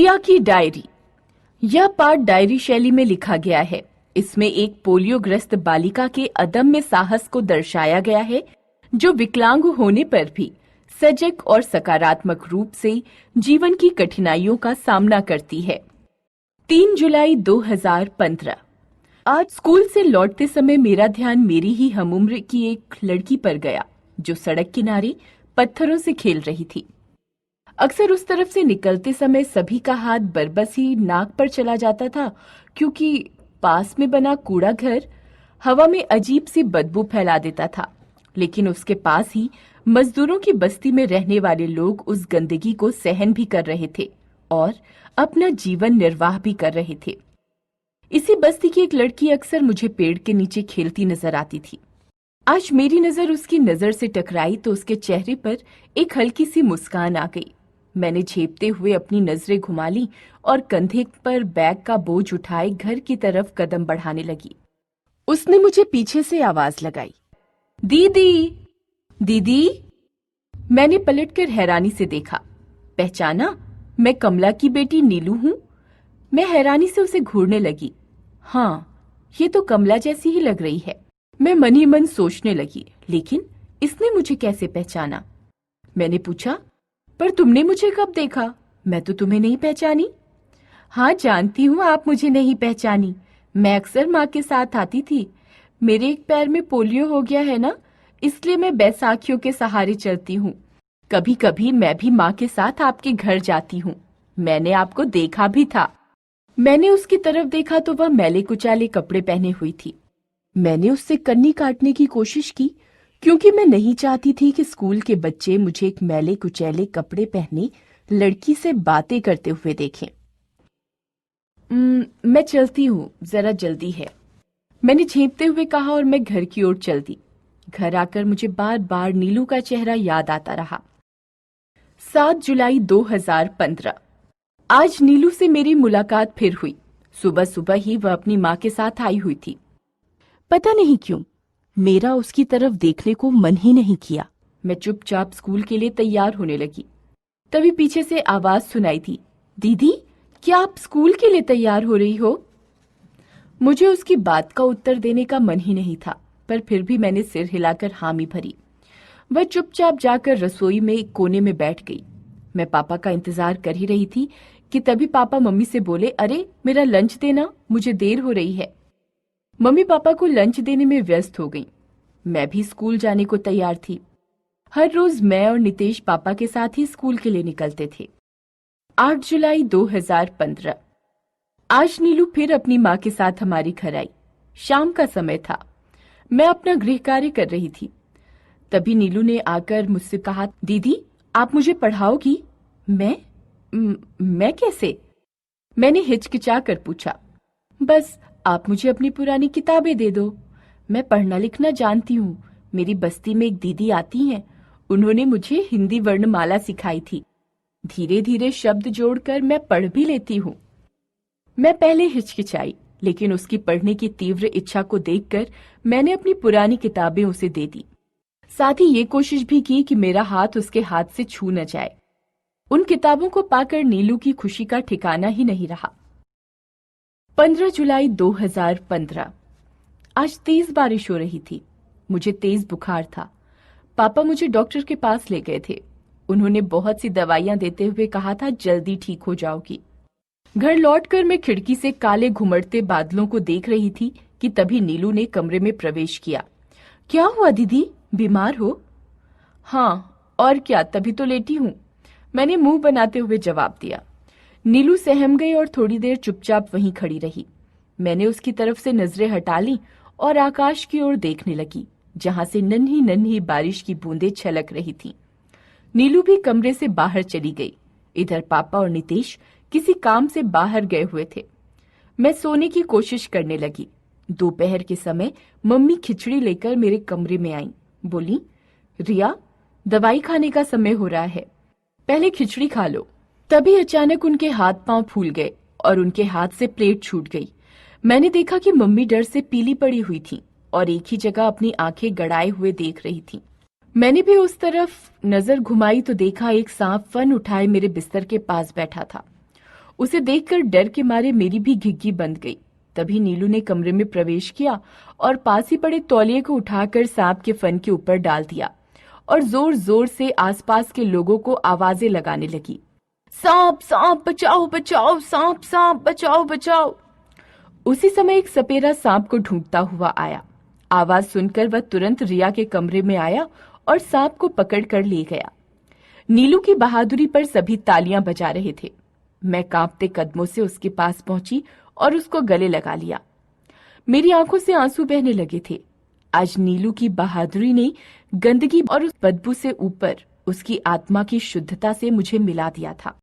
रिया की डायरी। यह पाठ डायरी शैली में लिखा गया है। इसमें एक पोलियोग्रस्त बालिका के अदम्य साहस को दर्शाया गया है, जो विकलांग होने पर भी सजग और सकारात्मक रूप से जीवन की कठिनाइयों का सामना करती है। 3 जुलाई 2015। आज स्कूल से लौटते समय मेरा ध्यान मेरी ही हमउम्र की एक लड़की पर गया, जो सड़क किनारे पत्थरों से खेल रही थी। अक्सर उस तरफ से निकलते समय सभी का हाथ बरबस ही नाक पर चला जाता था, क्योंकि पास में बना कूड़ा घर हवा में अजीब सी बदबू फैला देता था। लेकिन उसके पास ही मजदूरों की बस्ती में रहने वाले लोग उस गंदगी को सहन भी कर रहे थे और अपना जीवन निर्वाह भी कर रहे थे। इसी बस्ती की एक लड़की अक्सर मुझे पेड़ के नीचे खेलती नजर आती थी। आज मेरी नजर उसकी नजर से टकराई तो उसके चेहरे पर एक हल्की सी मुस्कान आ गई। मैंने झेपते हुए अपनी नजरें घुमा ली और कंधे पर बैग का बोझ उठाए घर की तरफ कदम बढ़ाने लगी। उसने मुझे पीछे से आवाज लगाई, दीदी, दीदी। मैंने पलटकर हैरानी से देखा। पहचाना? मैं कमला की बेटी नीलू हूं। मैं हैरानी से उसे घूरने लगी। हाँ, ये तो कमला जैसी ही लग रही है। मैं मन ही मन सोचने लगी, लेकिन इसने मुझे कैसे पहचाना? मैंने पूछा, पर तुमने मुझे कब देखा? मैं तो तुम्हें नहीं पहचानी। हाँ, जानती हूँ आप मुझे नहीं पहचानी। मैं अक्सर माँ के साथ आती थी। मेरे एक पैर में पोलियो हो गया है ना, इसलिए मैं बैसाखियों के सहारे चलती हूँ। कभी कभी मैं भी माँ के साथ आपके घर जाती हूँ। मैंने आपको देखा भी था। मैंने उसकी तरफ देखा तो वह मैले कुचाले कपड़े पहने हुई थी। मैंने उससे कन्नी काटने की कोशिश की, क्योंकि मैं नहीं चाहती थी कि स्कूल के बच्चे मुझे एक मैले कुचैले कपड़े पहने लड़की से बातें करते हुए देखें। मैं चलती हूँ, जरा जल्दी है, मैंने झेंपते हुए कहा और मैं घर की ओर चल दी। घर आकर मुझे बार बार नीलू का चेहरा याद आता रहा। 7 जुलाई 2015। आज नीलू से मेरी मुलाकात फिर हुई। सुबह सुबह ही वह अपनी माँ के साथ आई हुई थी। पता नहीं क्यों मेरा उसकी तरफ देखने को मन ही नहीं किया। मैं चुपचाप स्कूल के लिए तैयार होने लगी। तभी पीछे से आवाज सुनाई दी, दीदी, क्या आप स्कूल के लिए तैयार हो रही हो? मुझे उसकी बात का उत्तर देने का मन ही नहीं था, पर फिर भी मैंने सिर हिलाकर हामी भरी। वह चुपचाप जाकर रसोई में एक कोने में बैठ गई। मैं पापा का इंतजार कर ही रही थी कि तभी पापा मम्मी से बोले, अरे मेरा लंच देना, मुझे देर हो रही है। मम्मी पापा को लंच देने में व्यस्त हो गईं। मैं भी स्कूल जाने को तैयार थी। हर रोज मैं और नितेश पापा के साथ ही स्कूल के लिए निकलते थे। 8 जुलाई 2015। आज नीलू फिर अपनी माँ के साथ हमारे घर आई। शाम का समय था। मैं अपना गृह कार्य कर रही थी। तभी नीलू ने आकर मुझसे कहा, दीदी, आप मुझे पढ़ाओगी? मैं कैसे? मैंने हिचकिचा कर पूछा। बस आप मुझे अपनी पुरानी किताबें दे दो। मैं पढ़ना लिखना जानती हूँ। मेरी बस्ती में एक दीदी आती हैं, उन्होंने मुझे हिंदी वर्णमाला सिखाई थी। धीरे धीरे शब्द जोड़कर मैं पढ़ भी लेती हूँ। मैं पहले हिचकिचाई, लेकिन उसकी पढ़ने की तीव्र इच्छा को देखकर मैंने अपनी पुरानी किताबें उसे दे दी। साथ ही ये कोशिश भी की कि मेरा हाथ उसके हाथ से छू न जाए। उन किताबों को पाकर नीलू की खुशी का ठिकाना ही नहीं रहा। 15 जुलाई 2015। आज तेज बारिश हो रही थी। मुझे तेज बुखार था। पापा मुझे डॉक्टर के पास ले गए थे। उन्होंने बहुत सी दवाइयां देते हुए कहा था, जल्दी ठीक हो जाओगी। घर लौटकर मैं खिड़की से काले घुमड़ते बादलों को देख रही थी कि तभी नीलू ने कमरे में प्रवेश किया। क्या हुआ दीदी, बीमार हो? हाँ, और क्या, तभी तो लेटी हूँ, मैंने मुंह बनाते हुए जवाब दिया। नीलू सहम गई और थोड़ी देर चुपचाप वहीं खड़ी रही। मैंने उसकी तरफ से नजरें हटा ली और आकाश की ओर देखने लगी, जहां से नन्ही नन्ही बारिश की बूंदें छलक रही थीं। नीलू भी कमरे से बाहर चली गई। इधर पापा और नितेश किसी काम से बाहर गए हुए थे। मैं सोने की कोशिश करने लगी। दोपहर के समय मम्मी खिचड़ी लेकर मेरे कमरे में आई। बोली, रिया, दवाई खाने का समय हो रहा है, पहले खिचड़ी खा लो। तभी अचानक उनके हाथ पांव फूल गए और उनके हाथ से प्लेट छूट गई। मैंने देखा कि मम्मी डर से पीली पड़ी हुई थी और एक ही जगह अपनी आंखें गड़ाए हुए देख रही थी। मैंने भी उस तरफ नजर घुमाई तो देखा एक सांप फन उठाए मेरे बिस्तर के पास बैठा था। उसे देखकर डर के मारे मेरी भी घिघी बंद गई। तभी नीलू ने कमरे में प्रवेश किया और पास ही पड़े तौलिए को उठाकर सांप के फन के ऊपर डाल दिया और जोर जोर से आसपास के लोगों को आवाजें लगाने लगी। सांप सांप बचाओ बचाओ, सांप सांप बचाओ बचाओ। उसी समय एक सपेरा सांप को ढूंढता हुआ आया। आवाज सुनकर वह तुरंत रिया के कमरे में आया और सांप को पकड़ कर ले गया। नीलू की बहादुरी पर सभी तालियां बजा रहे थे। मैं कांपते कदमों से उसके पास पहुंची और उसको गले लगा लिया। मेरी आंखों से आंसू बहने लगे थे। आज नीलू की बहादुरी ने गंदगी और उस बदबू से ऊपर उसकी आत्मा की शुद्धता से मुझे मिला दिया था।